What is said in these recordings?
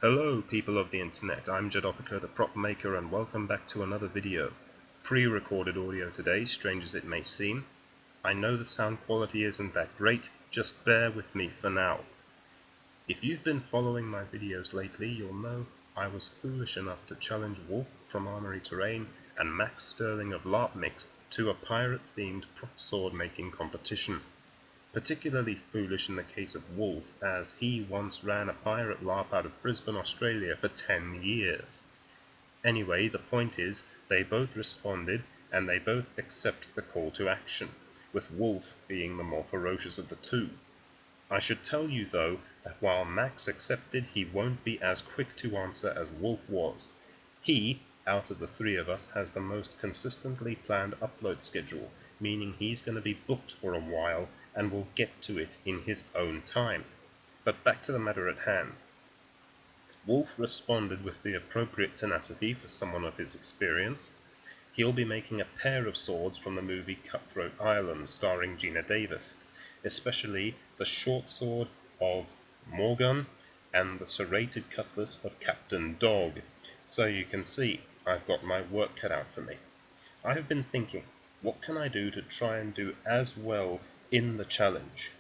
Hello people of the internet, I'm Jadopika the prop maker and welcome back to another video. Pre-recorded audio today, strange as it may seem. I know the sound quality isn't that great, just bear with me for now. If you've been following my videos lately, you'll know I was foolish enough to challenge Wulf from Armory Terrain and Maxx of Larpmix to a pirate-themed prop sword making competition. Particularly foolish in the case of Wulf, as he once ran a pirate LARP out of Brisbane, Australia for 10 years. Anyway, the point is, they both responded, and they both accepted the call to action, with Wulf being the more ferocious of the two. I should tell you, though, that while Maxx accepted, he won't be as quick to answer as Wulf was. He, out of the three of us, has the most consistently planned upload schedule, meaning he's going to be booked for a while and will get to it in his own time. But back to the matter at hand. Wulf responded with the appropriate tenacity for someone of his experience. He'll be making a pair of swords from the movie Cutthroat Island, starring Gina Davis, especially the short sword of Morgan and the serrated cutlass of Captain Dog. So you can see, I've got my work cut out for me. I have been thinking, what can I do to try and do as well in the challenge?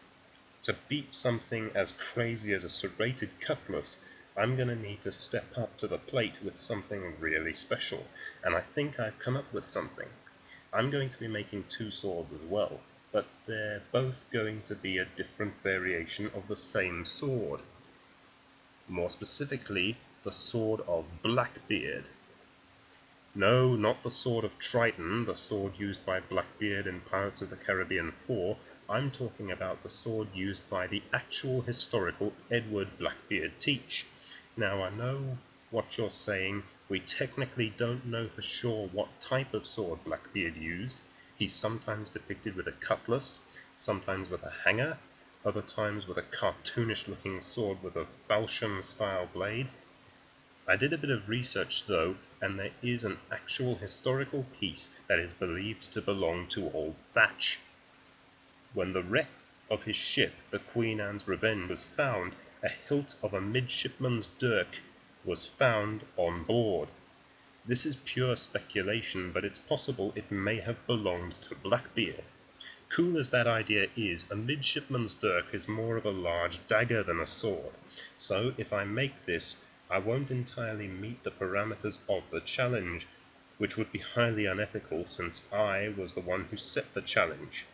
To beat something as crazy as a serrated cutlass, I'm going to need to step up to the plate with something really special, and I think I've come up with something. I'm going to be making two swords as well, but they're both going to be a different variation of the same sword. More specifically, the sword of Blackbeard. No, not the sword of Triton, the sword used by Blackbeard in Pirates of the Caribbean 4. I'm talking about the sword used by the actual historical Edward Blackbeard Teach. Now, I know what you're saying. We technically don't know for sure what type of sword Blackbeard used. He's sometimes depicted with a cutlass, sometimes with a hanger, other times with a cartoonish-looking sword with a falchion-style blade. I did a bit of research, though, and there is an actual historical piece that is believed to belong to old Thatch. When the wreck of his ship, the Queen Anne's Revenge, was found, a hilt of a midshipman's dirk was found on board. This is pure speculation, but it's possible it may have belonged to Blackbeard. Cool as that idea is, a midshipman's dirk is more of a large dagger than a sword, so if I make this, I won't entirely meet the parameters of the challenge, which would be highly unethical since I was the one who set the challenge.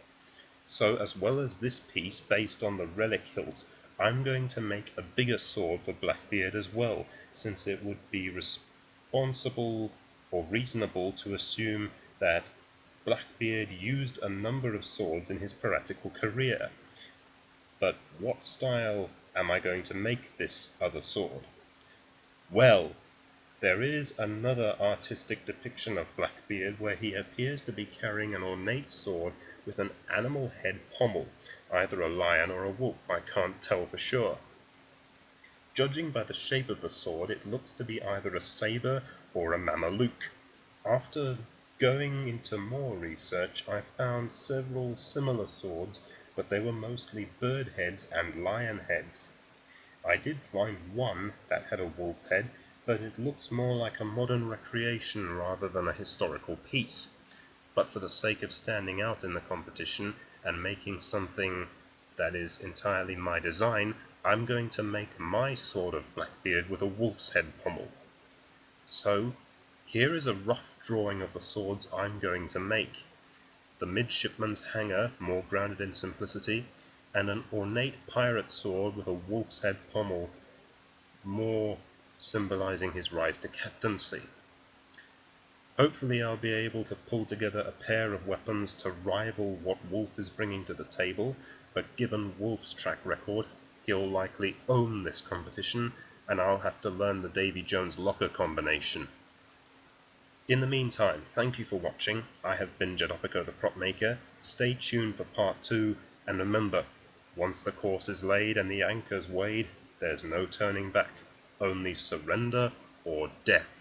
So as well as this piece based on the relic hilt, I'm going to make a bigger sword for Blackbeard as well, since it would be responsible or reasonable to assume that Blackbeard used a number of swords in his piratical career. But what style am I going to make this other sword? Well, there is another artistic depiction of Blackbeard where he appears to be carrying an ornate sword with an animal head pommel, either a lion or a wolf, I can't tell for sure. Judging by the shape of the sword, it looks to be either a saber or a mameluke. After going into more research, I found several similar swords, but they were mostly bird heads and lion heads. I did find one that had a wolf head, but it looks more like a modern recreation rather than a historical piece. But for the sake of standing out in the competition and making something that is entirely my design, I'm going to make my sword of Blackbeard with a wolf's head pommel. So, here is a rough drawing of the swords I'm going to make. The midshipman's hanger, more grounded in simplicity, and an ornate pirate sword with a wolf's head pommel, more symbolizing his rise to captaincy. Hopefully I'll be able to pull together a pair of weapons to rival what Wulf is bringing to the table, but given Wulf's track record, he'll likely own this competition, and I'll have to learn the Davy Jones locker combination. In the meantime, thank you for watching. I have been Jadopika the Prop Maker. Stay tuned for part 2, and remember, once the course is laid and the anchor's weighed, there's no turning back, only surrender or death.